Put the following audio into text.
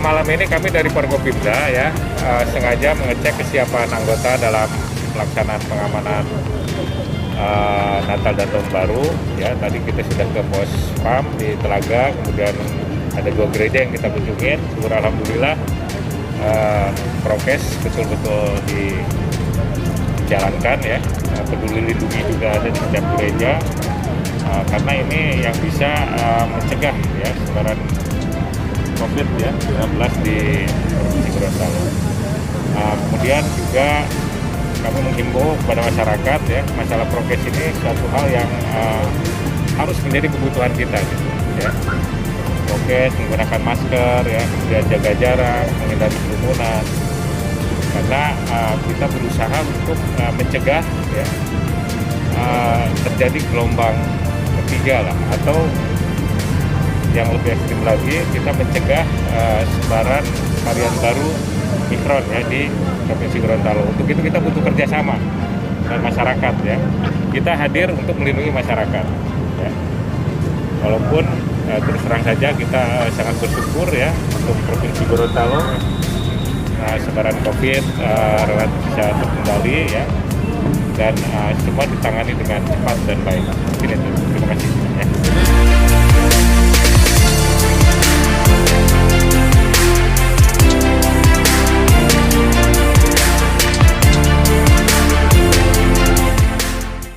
malam ini kami dari Forkopimda ya sengaja mengecek kesiapan anggota dalam pelaksanaan pengamanan Natal dan Tahun Baru. Ya, tadi kita sudah ke pos PAM di Telaga, kemudian ada 2 gereja yang kita kunjungin. Syukur alhamdulillah prokes betul-betul dijalankan ya. Peduli lindungi juga ada di setiap gereja karena ini yang bisa mencegah ya sebaran COVID-19 di Provinsi Gorontalo. Kemudian juga kami menghimbau kepada masyarakat ya, masalah prokes ini suatu hal yang harus menjadi kebutuhan kita gitu, ya. Prokes, menggunakan masker ya, kemudian jaga jarak, menghindari kerumunan. Karena kita berusaha untuk mencegah ya terjadi gelombang ketiga lah, atau yang lebih ekstrim lagi kita mencegah sebaran varian baru Omicron ya di Provinsi Gorontalo. Untuk itu kita butuh kerjasama dengan masyarakat ya. Kita hadir untuk melindungi masyarakat. Ya. Walaupun terus terang saja kita sangat bersyukur ya untuk Provinsi Gorontalo sebaran COVID relatif bisa terkendali ya, dan semua ditangani dengan cepat dan baik. Mungkin itu. Terima kasih. Ya.